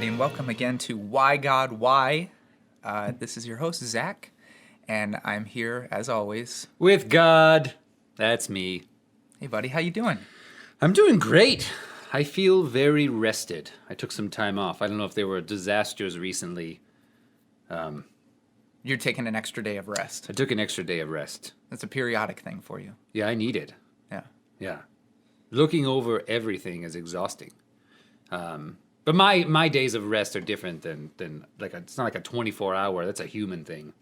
everybody, and welcome again to Why God Why. This is your host, Zach, and I'm here, as always. With God. That's me. Hey, buddy, how you doing? I'm doing great. I feel very rested. I took some time off. I don't know if there were disasters recently. You're taking an extra day of rest. I took an extra day of rest. That's a periodic thing for you. Yeah, I need it. Yeah. Yeah. Looking over everything is exhausting. But my days of rest are different than like it's not like a 24-hour. That's a human thing.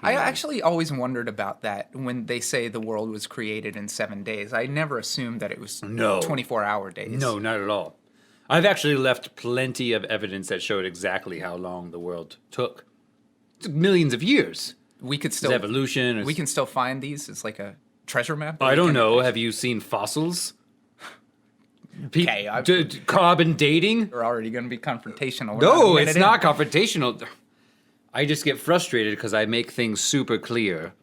I actually always wondered about that when they say the world was created in 7 days. I never assumed that it was 24-hour days. No, not at all. I've actually left plenty of evidence that showed exactly how long the world took. It took millions of years. We could still It's evolution. We can still find these. It's like a treasure map. I don't know. Have you seen fossils? Okay, Carbon dating? We're already going to be confrontational. No, it's not confrontational. I just get frustrated because I make things super clear,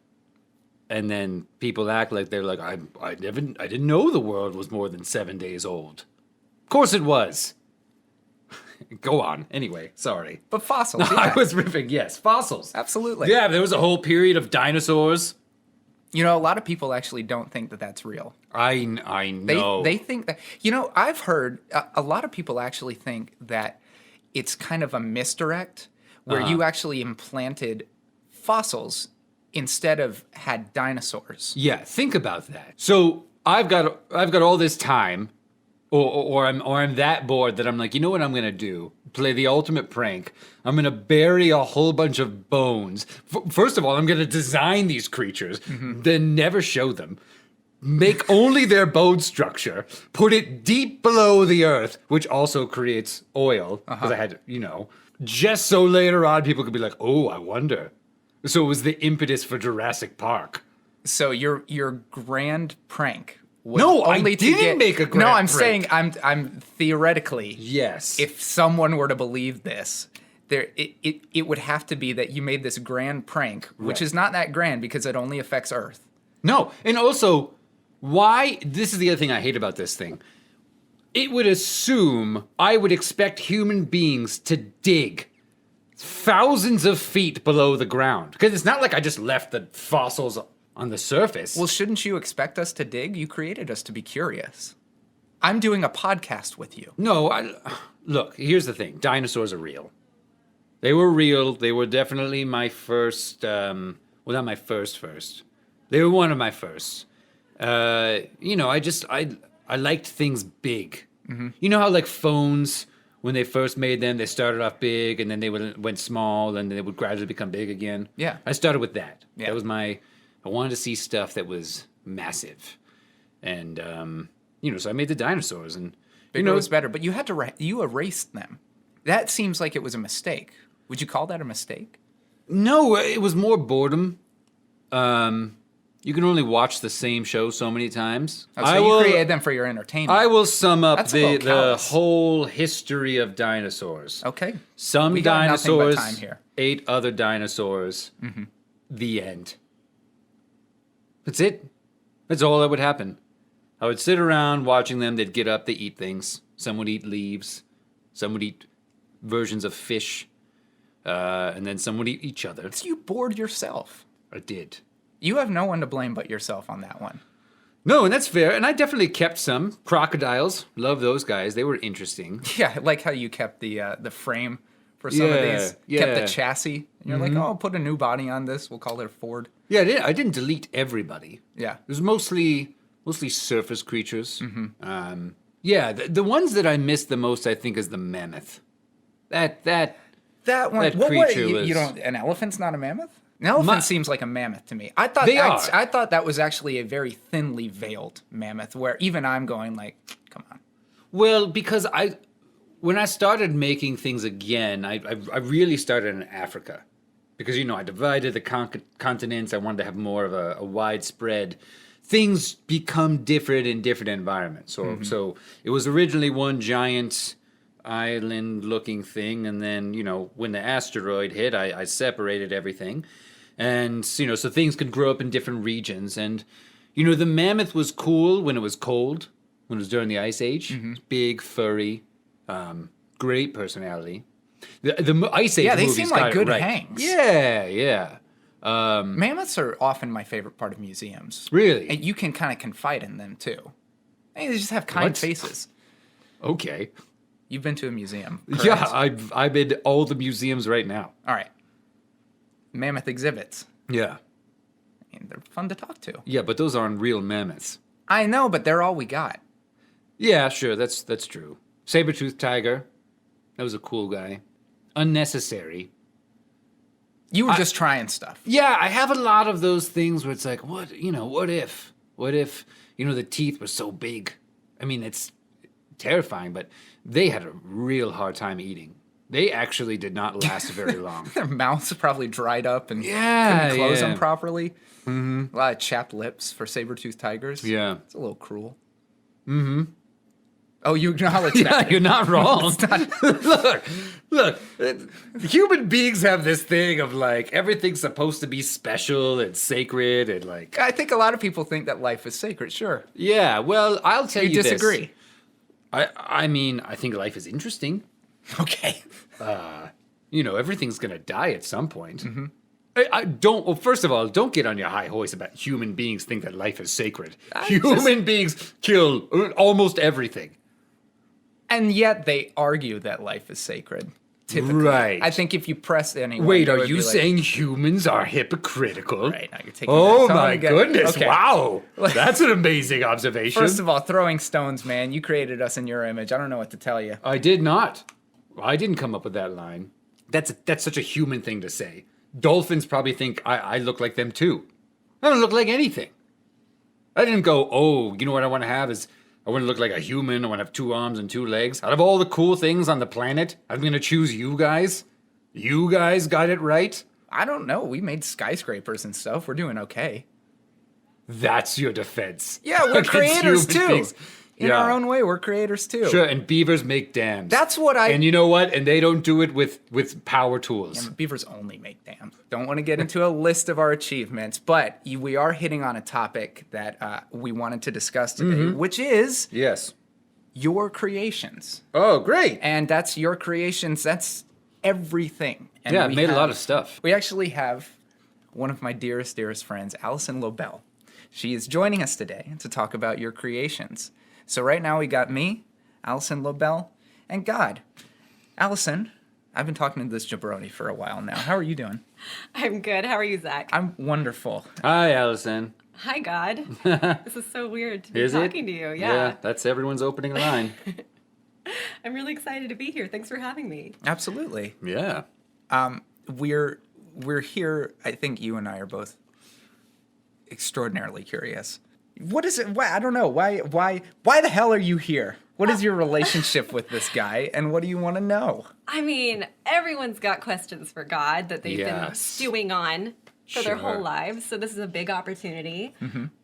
and then people act like they're like, I didn't know the world was more than 7 days old. Of course it was. Go on. Anyway, sorry. But fossils, yeah. I was riffing. Yes, fossils. Absolutely. Yeah, there was a whole period of dinosaurs. You know, a lot of people actually don't think that that's real. I know. They think that, you know, I've heard a lot of people actually think that it's kind of a misdirect where you actually implanted fossils instead of had dinosaurs. Yeah, think about that. So I've got all this time, or I'm that bored that I'm like, you know what I'm gonna do? Play the ultimate prank. I'm gonna bury a whole bunch of bones. First of all, I'm gonna design these creatures, then never show them. Make only their bone structure. Put it deep below the earth, which also creates oil. Because I had, just so later on people could be like, oh, I wonder. So it was the impetus for Jurassic Park. So your grand prank was No, only I to didn't get, make a grand No, I'm prank. saying I'm theoretically. Yes. If someone were to believe this, it would have to be that you made this grand prank, which is not that grand because it only affects Earth. No, and also, why? This is the other thing I hate about this thing. It would assume I would expect human beings to dig thousands of feet below the ground. Because it's not like I just left the fossils on the surface. Well, shouldn't you expect us to dig? You created us to be curious. I'm doing a podcast with you. No, look, here's the thing. Dinosaurs are real. They were real. They were definitely my first, well, not my first. They were one of my firsts. I liked things big. Mm-hmm. You know how like phones, when they first made them, they started off big and then they went small and they would gradually become big again. Yeah. I started with that. Yeah. That was I wanted to see stuff that was massive. And, so I made the dinosaurs and, Bigger was better, but you had to, you erased them. That seems like it was a mistake. Would you call that a mistake? No, it was more boredom. You can only watch the same show so many times. Oh, so you created them for your entertainment. I will sum up the callous. whole history of dinosaurs. Okay. Some We got nothing but dinosaurs time here. ate other dinosaurs. Mm-hmm. The end. That's it. That's all that would happen. I would sit around watching them. They'd get up. They eat things. Some would eat leaves. Some would eat versions of fish. And then some would eat each other. So you bored yourself. I did. You have no one to blame but yourself on that one. No, and that's fair. And I definitely kept some crocodiles. Love those guys. They were interesting. Yeah, like how you kept the frame for some of these. Kept the chassis. And you're like, oh, put a new body on this. We'll call it a Ford. Yeah, I didn't delete everybody. Yeah. It was mostly surface creatures. Mm-hmm. The ones that I missed the most, I think, is the mammoth. That one. That creature was. You don't. An elephant's not a mammoth. An elephant seems like a mammoth to me. I thought I thought that was actually a very thinly veiled mammoth, where even I'm going like, come on. Well, because when I started making things again, I really started in Africa. Because, I divided the continents. I wanted to have more of a widespread. Things become different in different environments. So it was originally one giant island-looking thing, and then, when the asteroid hit, I separated everything. And, so things could grow up in different regions. And, the mammoth was cool when it was cold, when it was during the Ice Age. Mm-hmm. Big, furry, great personality. The Ice Age Yeah, they movies seem like got it good right. hangs. Yeah. Mammoths are often my favorite part of museums. Really? And you can kind of confide in them too. They just have kind What? faces. Okay. You've been to a museum. Correct? Yeah, I'm in all the museums right now. All right. Mammoth exhibits. Yeah. I mean, they're fun to talk to. Yeah, but those aren't real mammoths. I know, but they're all we got. Yeah, sure, that's true. Saber-toothed tiger. That was a cool guy. Unnecessary. You were just trying stuff. Yeah, I have a lot of those things where it's like, what if? What if, the teeth were so big? I mean, it's terrifying, but they had a real hard time eating. They actually did not last very long. Their mouths probably dried up and Yeah, couldn't close yeah. them properly. Mm-hmm. A lot of chapped lips for saber-toothed tigers. Yeah. It's a little cruel. Mm-hmm. Oh, you acknowledge that. Yeah, you're not wrong. Look, human beings have this thing of like everything's supposed to be special and sacred and like. I think a lot of people think that life is sacred, sure. Yeah, well, I'll tell you this. disagree? I mean, I think life is interesting. Okay. Everything's gonna die at some point. Mm-hmm. I don't. Well, first of all, don't get on your high horse about human beings think that life is sacred. Human beings kill almost everything. And yet they argue that life is sacred. Typically. Right. I think if you press anyone... Wait, they are would you be like, saying humans are hypocritical? Right, now you're taking Oh that tone my again. goodness! Okay. Wow, that's an amazing observation. First of all, throwing stones, man. You created us in your image. I don't know what to tell you. I did not. I didn't come up with that line. That's such a human thing to say. Dolphins probably think I look like them too. I don't look like anything. I didn't go, oh, you know what I want to have is I want to look like a human. I want to have 2 arms and 2 legs. Out of all the cool things on the planet, I'm going to choose you guys. You guys got it right. I don't know. We made skyscrapers and stuff. We're doing okay. That's your defense. Yeah, we're against creators human too. beings. In our own way, we're creators too. Sure, and beavers make dams. That's what I... And you know what? And they don't do it with power tools. Yeah, beavers only make dams. Don't want to get into a list of our achievements, but we are hitting on a topic that we wanted to discuss today, which is Yes. your creations. Oh, great. And that's your creations. That's everything. And Yeah, I we made a lot have- of stuff. We actually have one of my dearest friends, Allison Lobell. She is joining us today to talk about your creations. So right now we got me, Allison Lobell, and God. Allison, I've been talking to this jabroni for a while now. How are you doing? I'm good. How are you, Zach? I'm wonderful. Hi, Allison. Hi, God. This is so weird to be talking to you. Yeah. That's everyone's opening line. I'm really excited to be here. Thanks for having me. Absolutely. Yeah. We're here. I think you and I are both extraordinarily curious. What is it? Why, I don't know. Why the hell are you here? What is your relationship with this guy, and what do you want to know? I mean, everyone's got questions for God that they've been Yes. stewing on for their whole Sure. lives. So this is a big opportunity.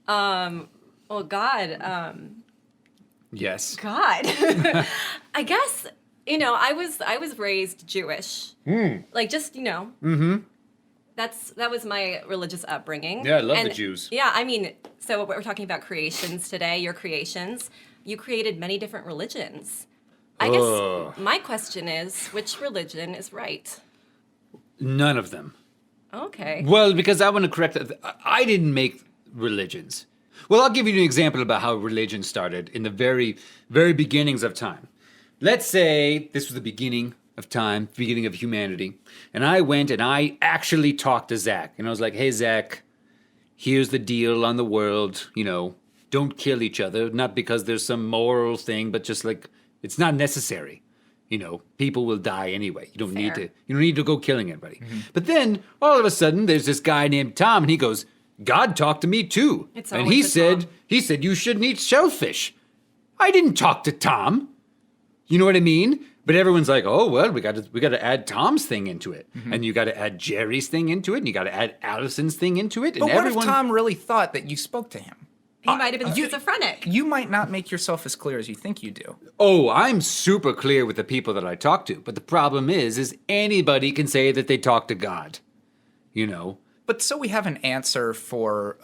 Well, God, Yes. God. I guess, I was raised Jewish. Like just, that was my religious upbringing. Yeah, I love the Jews. Yeah, I mean, so we're talking about creations today, your creations. You created many different religions. I Ugh. guess my question is, which religion is right? None of them. Okay. Well, because I want to correct that. I didn't make religions. Well, I'll give you an example about how religion started in the very, very beginnings of time. Let's say this was the beginning of time, beginning of humanity, and I went and I actually talked to Zach, and I was like, hey, Zach, here's the deal on the world, don't kill each other, not because there's some moral thing, but just like, it's not necessary. People will die anyway. You don't need to go killing anybody. Mm-hmm. But then all of a sudden there's this guy named Tom, and he goes, God talked to me too. It's and always he said you shouldn't eat shellfish. I didn't talk to Tom. You know what I mean? But everyone's like, oh well, we got to add Tom's thing into it, and you got to add Jerry's thing into it, and you got to add Allison's thing into it. And But what if Tom really thought that you spoke to him? He might have been schizophrenic. You might not make yourself as clear as you think you do. Oh, I'm super clear with the people that I talk to, but the problem is anybody can say that they talk to God. But so we have an answer for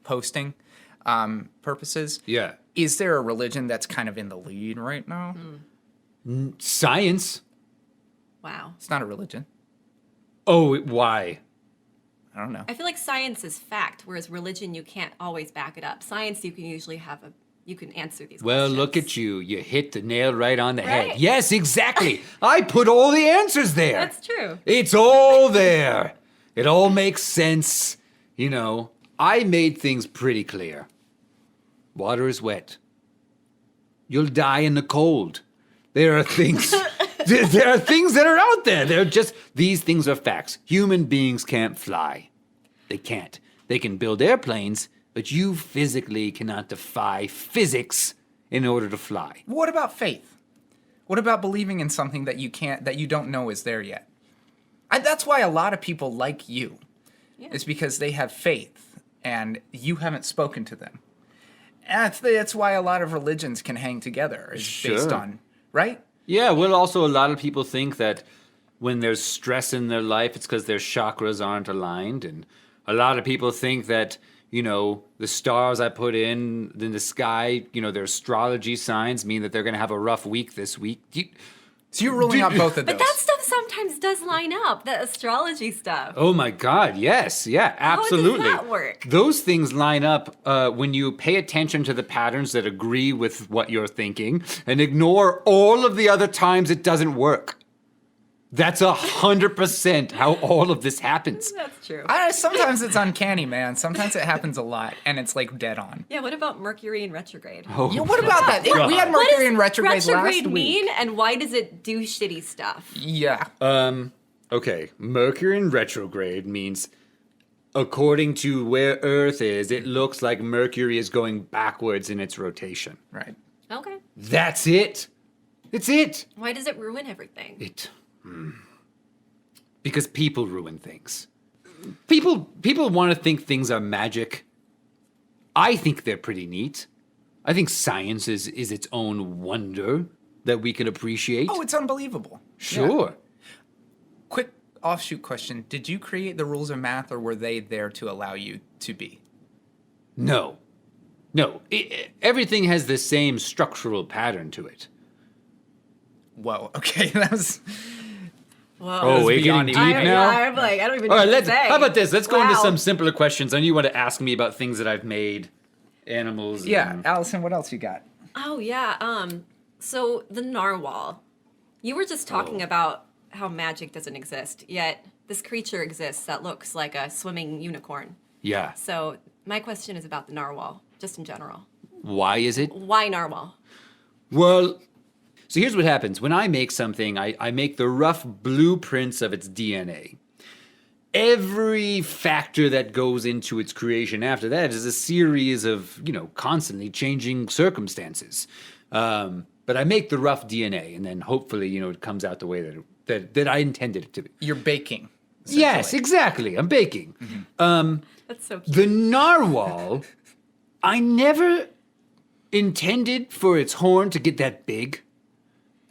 posting purposes. Yeah. Is there a religion that's kind of in the lead right now? Science. Wow. It's not a religion. Oh, why? I don't know. I feel like science is fact, whereas religion, you can't always back it up. Science, you can usually you can answer these Well, questions. look at you. You hit the nail right on the Right? head. Yes, exactly. I put all the answers there. That's true. It's all there. It all makes sense. You know, I made things pretty clear. Water is wet. You'll die in the cold. There are things. There are things that are out there. They're just, these things are facts. Human beings can't fly. They can't. They can build airplanes, but you physically cannot defy physics in order to fly. What about faith? What about believing in something that you don't know is there yet? That's why a lot of people like you. Yeah. It's because they have faith and you haven't spoken to them. And that's why a lot of religions can hang together, is based Sure. on, right? Yeah, well, also a lot of people think that when there's stress in their life, it's because their chakras aren't aligned. And a lot of people think that, you know, the stars I put in the sky, you know, their astrology signs mean that they're going to have a rough week this week. So you're ruling out both of those. But that stuff sometimes does line up, the astrology stuff. Oh my God, yes, yeah, absolutely. How does that work? Those things line up when you pay attention to the patterns that agree with what you're thinking and ignore all of the other times it doesn't work. That's 100% how all of this happens. That's true. Sometimes it's uncanny, man. Sometimes it happens a lot, and it's like dead on. Yeah, what about Mercury in retrograde? Oh, Yeah, what about that? We had What Mercury does in retrograde retrograde last mean, week. and why does it do shitty stuff? Yeah. Okay, Mercury in retrograde means, according to where Earth is, it looks like Mercury is going backwards in its rotation. Right. Okay. That's it. It's it. Why does it ruin everything? Because people ruin things. People want to think things are magic. I think they're pretty neat. I think science is its own wonder that we can appreciate. Oh, it's unbelievable. Sure. Yeah. Quick offshoot question. Did you create the rules of math, or were they there to allow you to be? No. Everything has the same structural pattern to it. Whoa. Okay. That was... Whoa. Oh, we're getting beyond deep even- now? I'm like, I don't even All know right, what to say. how about this? Let's go into Wow. some simpler questions. I know you want to ask me about things that I've made, animals. Yeah. and- Allison, what else you got? Oh, yeah. So the narwhal. You were just talking about how magic doesn't exist, yet this creature exists that looks like a swimming unicorn. Yeah. So my question is about the narwhal, just in general. Why is it? Why narwhal? Well, so here's what happens. When I make something, I make the rough blueprints of its DNA. Every factor that goes into its creation after that is a series of, constantly changing circumstances. But I make the rough DNA, and then hopefully, it comes out the way that I intended it to be. You're baking. Yes, essentially. exactly. I'm baking. That's so cute. The narwhal, I never intended for its horn to get that big.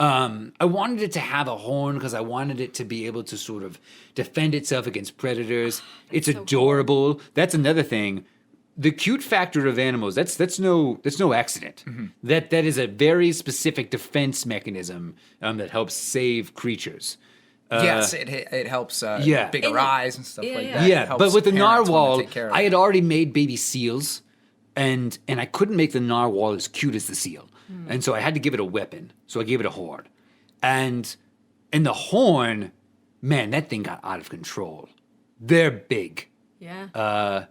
I wanted it to have a horn because I wanted it to be able to sort of defend itself against predators. It's so cool. adorable. That's another thing. The cute factor of animals, that's no accident. That is a very specific defense mechanism that helps save creatures. Yes, it helps yeah. bigger And eyes and stuff yeah, like yeah. that. It Yeah, helps but with the parents wanna narwhal, take care of I it. had already made baby seals, and I couldn't make the narwhal as cute as the seal, and so I had to give it a weapon. So I gave it a horn, and the horn, man, that thing got out of control. They're big. Yeah.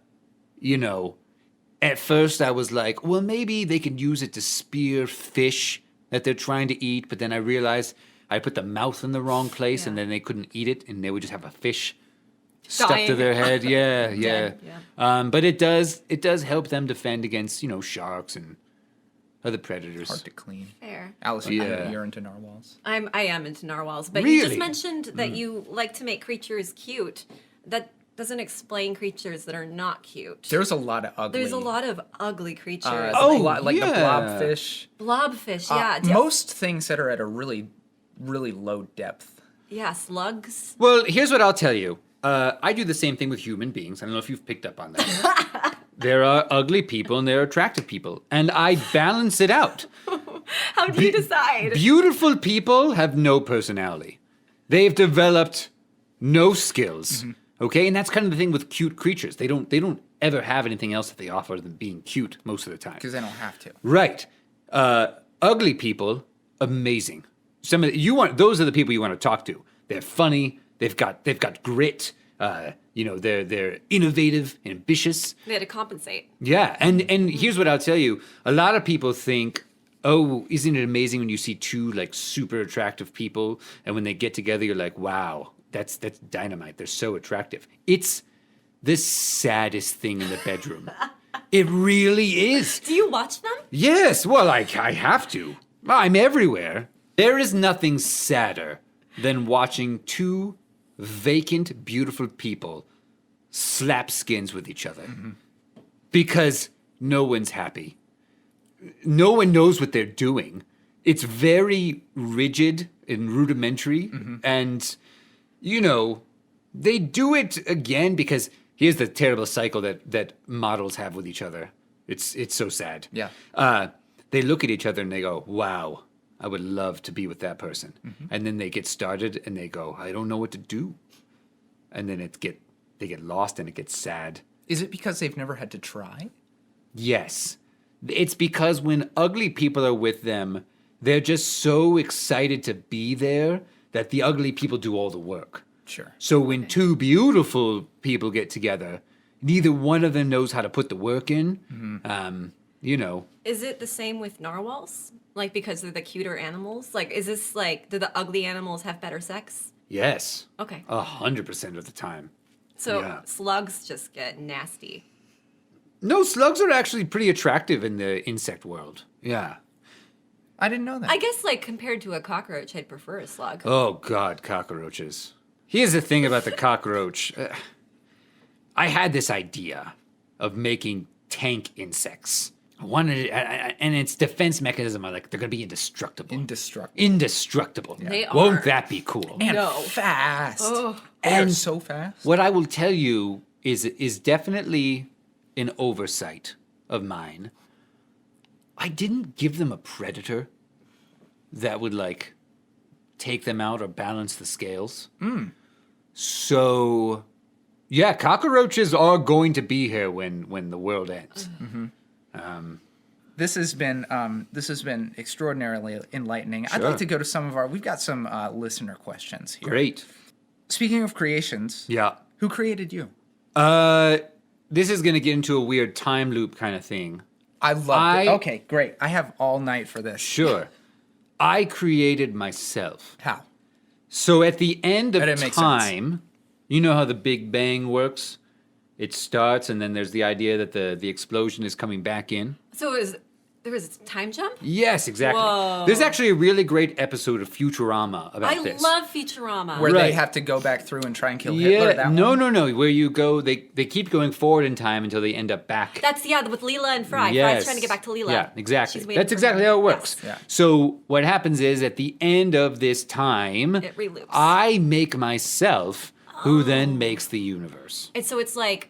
At first I was like, well, maybe they could use it to spear fish that they're trying to eat, but then I realized I put the mouth in the wrong place, and Yeah. then they couldn't eat it, and they would just have a fish stuck to Dying. their head. Yeah, yeah. Dead, yeah. But it does help them defend against sharks and other predators. Hard to clean. Fair. Allison, Yeah. you're into narwhals. I am into narwhals, but you just Really? mentioned that you like to make creatures cute. That doesn't explain creatures that are not cute. There's a lot of ugly. There's a lot of ugly creatures. like the yeah. blobfish. Blobfish, yeah. Most things that are at a really, really low depth. Yeah, slugs. Well, here's what I'll tell you. I do the same thing with human beings. I don't know if you've picked up on that. There are ugly people and there are attractive people, and I balance it out. How do you decide? Beautiful people have no personality. They've developed no skills. Okay, and that's kind of the thing with cute creatures. They don't ever have anything else that they offer than being cute most of the time. Because they don't have to. Right. Ugly people, amazing. Those are the people you want to talk to. They're funny. They've got grit. They're innovative, ambitious. They had to compensate. Yeah, and here's what I'll tell you. A lot of people think, oh, isn't it amazing when you see two like super attractive people, and when they get together, you're like, wow, that's dynamite. They're so attractive. It's the saddest thing in the bedroom. It really is. Do you watch them? Yes, well, I have to. I'm everywhere. There is nothing sadder than watching two vacant, beautiful people slap skins with each other. Because no one's happy. No one knows what they're doing. It's very rigid and rudimentary. And, they do it again because here's the terrible cycle that models have with each other. It's so sad. Yeah. They look at each other and they go, wow, I would love to be with that person. And then they get started and they go, I don't know what to do. And then they get lost and it gets sad. Is it because they've never had to try? Yes. It's because when ugly people are with them, they're just so excited to be there that the ugly people do all the work. Sure. So when two beautiful people get together, neither one of them knows how to put the work in. Is it the same with narwhals? Like, because they're the cuter animals? Like, is this like, do the ugly animals have better sex? Yes. Okay. 100% of the time. So Yeah. slugs just get nasty. No, slugs are actually pretty attractive in the insect world. Yeah. I didn't know that. I guess, like, compared to a cockroach, I'd prefer a slug. Oh, God, cockroaches. Here's the thing about the cockroach. I had this idea of making tank insects. I wanted it, and its defense mechanism, they're going to be indestructible. Indestructible. They are. Won't that be cool? And No. fast. Oh. They're And so fast. What I will tell you is definitely an oversight of mine. I didn't give them a predator that would like take them out or balance the scales. So, yeah, cockroaches are going to be here when the world ends. This has been extraordinarily enlightening. I'd Sure. like to go to we've got some listener questions here. Great. Speaking of creations, Yeah. who created you? This is going to get into a weird time loop kind of thing. I love it. Okay, great. I have all night for this. Sure. I created myself. How? So at the end of That didn't make time, you know how the Big Bang works? It starts and then there's the idea that the explosion is coming back in. So there was a time jump? Yes, exactly. Whoa. There's actually a really great episode of Futurama about I this. love Futurama. Where Right. they have to go back through and try and kill Hitler? That no, one? no. Where you go, they keep going forward in time until they end up back. That's, with Leela and Fry. Yes. Fry's trying to get back to Leela. Yeah, exactly. She's waiting That's for exactly him. how it works. Yes. Yeah. So what happens is at the end of this time, It reloops. I make myself, who then makes the universe. And so it's like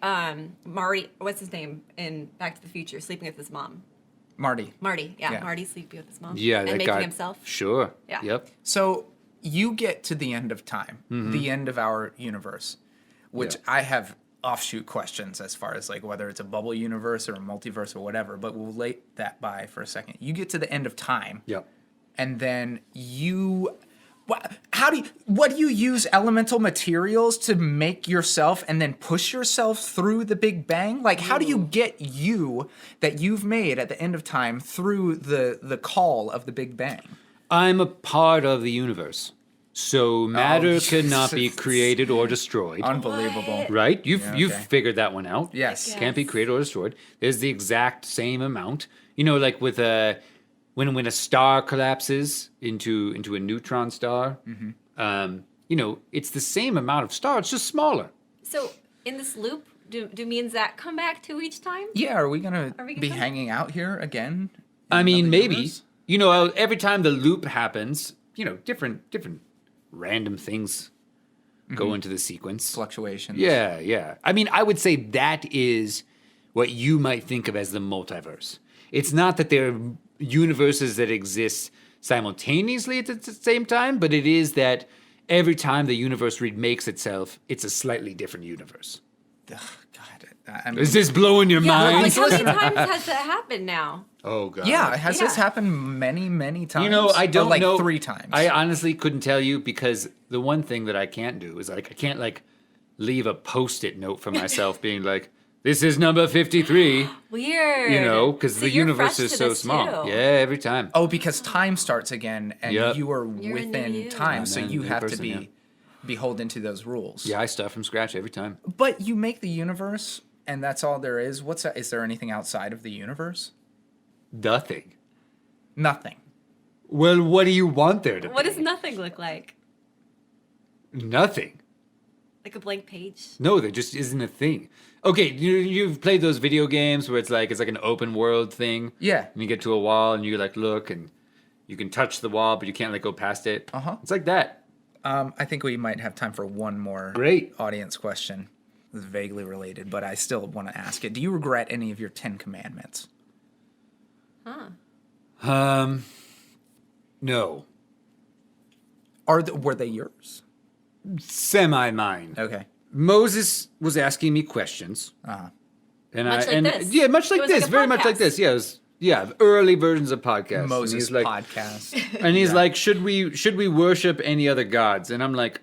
Marty, what's his name in Back to the Future, sleeping with his mom. Marty. Marty, Yeah. Marty's sleeping with his mom. Yeah, and that making guy. himself. Sure. Yeah. Yep. So you get to the end of time, Mm-hmm. the end of our universe, which Yeah. I have offshoot questions as far as like whether it's a bubble universe or a multiverse or whatever, but we'll lay that by for a second. You get to the end of time, Yep. and then what do you use elemental materials to make yourself and then push yourself through the Big Bang? Like, how do you get you that you've made at the end of time through the call of the Big Bang? I'm a part of the universe. So matter cannot be yes. created or destroyed. Unbelievable. What? Right? You've okay. figured that one out. Yes. Yeah. Can't be created or destroyed. There's the exact same amount. You know, like with when a star collapses into a neutron star, it's the same amount of star. It's just smaller. So in this loop, do me and Zach come back to each time? Yeah, are we gonna Are we be gonna- hanging out here again? I mean, another maybe. universe? You know, every time the loop happens, different random things go into the sequence. Fluctuations. Yeah. I mean, I would say that is what you might think of as the multiverse. It's not that they're universes that exist simultaneously at the same time, but it is that every time the universe remakes itself, it's a slightly different universe. Ugh, God, I mean, Is this blowing your Yeah, mind? like how many times has that happened now? Oh, God. yeah, has this Yeah. happened many, many times? You know, I Or, don't like know. 3 times. I honestly couldn't tell you because the one thing that I can't do is like I can't like leave a post-it note for myself being like, this is number 53, Weird. you know, because So the you're universe fresh is to so this small. too. Yeah, every time. Oh, because time starts again, and Yep. you are You're a new within you. time, I'm so a you new have person, to be yeah. beholden to those rules. Yeah, I start from scratch every time. But you make the universe, and that's all there is. Is there anything outside of the universe? Nothing. Nothing. Well, what do you want there to What be? does nothing look like? Nothing. Like a blank page? No, there just isn't a thing. Okay, you've played those video games where it's like an open world thing. Yeah. And you get to a wall and you like look and you can touch the wall, but you can't like go past it. Uh-huh. It's like that. I think we might have time for one more Great. audience question. It's vaguely related, but I still want to ask it. Do you regret any of your 10 commandments? No. Were they yours? Semi mine. Okay. Moses was asking me questions. Uh-huh. And Much like this. Yeah, much It like was like this. a Very much like podcast. this. Yeah, it was, yeah, early versions of podcasts. And Moses he's like, podcast. and he's like, should we worship any other gods? And I'm like,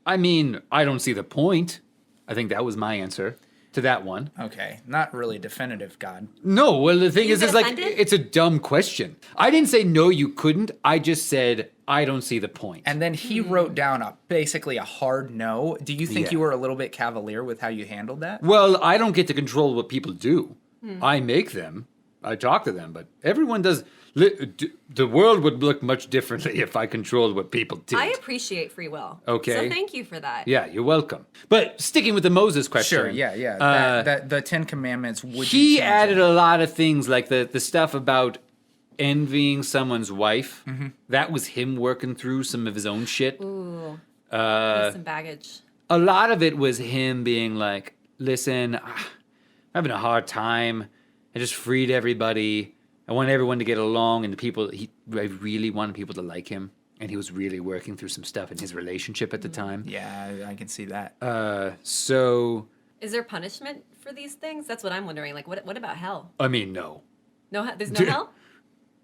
I mean, I don't see the point. I think that was my answer to that one. Okay. Not really definitive, God. No, well, the thing You is, get it's like, offended? it's a dumb question. I didn't say no, you couldn't. I just said, I don't see the point. And then he wrote down basically a hard no. Do you think Yeah. you were a little bit cavalier with how you handled that? Well, I don't get to control what people do. I make them. I talk to them, but everyone does. The world would look much differently if I controlled what people did. I appreciate free will. Okay. So thank you for that. Yeah, you're welcome. But sticking with the Moses question. Sure, yeah. That the 10 commandments would He you change added it? a lot of things like the stuff about envying someone's wife. Mm-hmm. That was him working through some of his own shit. Ooh. Uh, Some baggage. a lot of it was him being like, listen, I'm having a hard time. I just freed everybody. I want everyone to get along, and I really wanted people to like him. And he was really working through some stuff in his relationship at the time. Yeah, I can see that. So, Is there punishment for these things? That's what I'm wondering. Like, what about hell? I mean, no, There's no hell?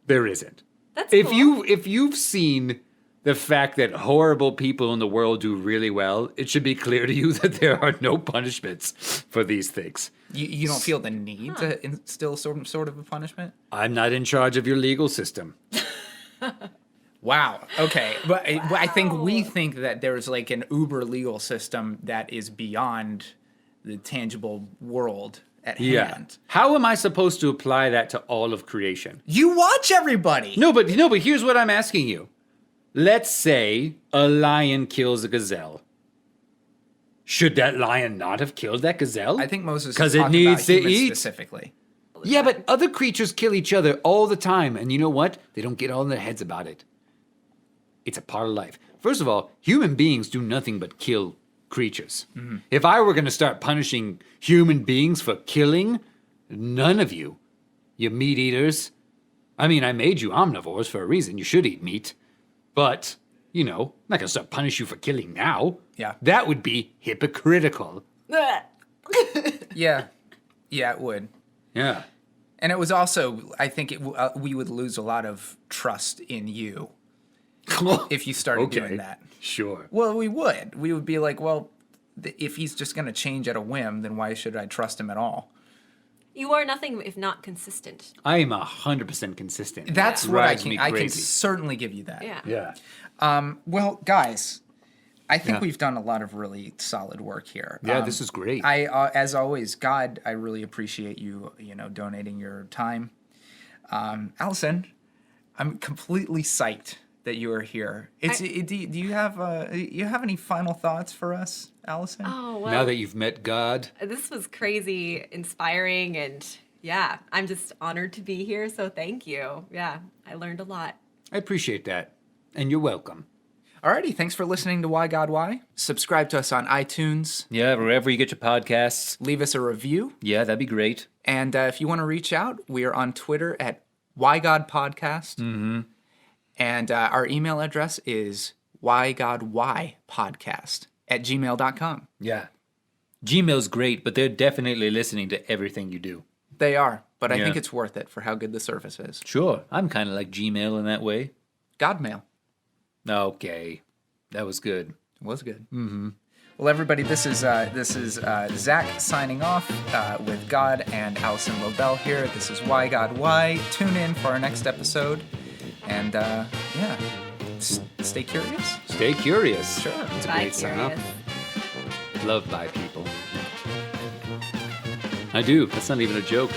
there isn't. That's If cool. if you've seen the fact that horrible people in the world do really well, it should be clear to you that there are no punishments for these things. You don't feel the need to instill some sort of a punishment? I'm not in charge of your legal system. Wow. Okay. But I think we think that there's like an uber legal system that is beyond the tangible world at hand. How am I supposed to apply that to all of creation? You watch everybody. No, but here's what I'm asking you. Let's say a lion kills a gazelle. Should that lion not have killed that gazelle? I think Moses is 'Cause it talking about needs to humans eat. specifically. Yeah, but other creatures kill each other all the time, and you know what? They don't get all in their heads about it. It's a part of life. First of all, human beings do nothing but kill creatures. Mm-hmm. If I were going to start punishing human beings for killing, none of you meat eaters. I mean, I made you omnivores for a reason. You should eat meat. But, I'm not going to start punish you for killing now. Yeah. That would be hypocritical. Yeah. Yeah, it would. Yeah. And it was also, I think we would lose a lot of trust in you if you started doing that. Sure. Well, we would. We would be like, well, if he's just going to change at a whim, then why should I trust him at all? You are nothing if not consistent. I am 100% consistent. That's It what I drives can. me I can crazy. certainly give you that. Yeah. Yeah. Well, guys, I think Yeah. we've done a lot of really solid work here. Yeah, this is great. As always, God, I really appreciate you. Donating your time. Allison, I'm completely psyched that you are here. Do you have any final thoughts for us, Allison? Oh, well. Now that you've met God, This was crazy, inspiring, and yeah, I'm just honored to be here. So thank you. Yeah, I learned a lot. I appreciate that. And you're welcome. Alrighty, thanks for listening to Why God Why. Subscribe to us on iTunes. Yeah, wherever you get your podcasts. Leave us a review. Yeah, that'd be great. And if you want to reach out, we are on Twitter at WhyGodPodcast. Mm-hmm. And our email address is whygodwhypodcast@gmail.com. Yeah. Gmail's great, but they're definitely listening to everything you do. They are, but I Yeah. think it's worth it for how good the service is. Sure. I'm kind of like Gmail in that way. Godmail. Okay. That was good. It was good. Mm-hmm. Well, everybody, this is Zach signing off with God and Allison Lobell here. This is Why God Why. Tune in for our next episode. And, stay curious. Stay curious. Sure. That's a Bye, great sign off. curious. Loved by people. I do. That's not even a joke.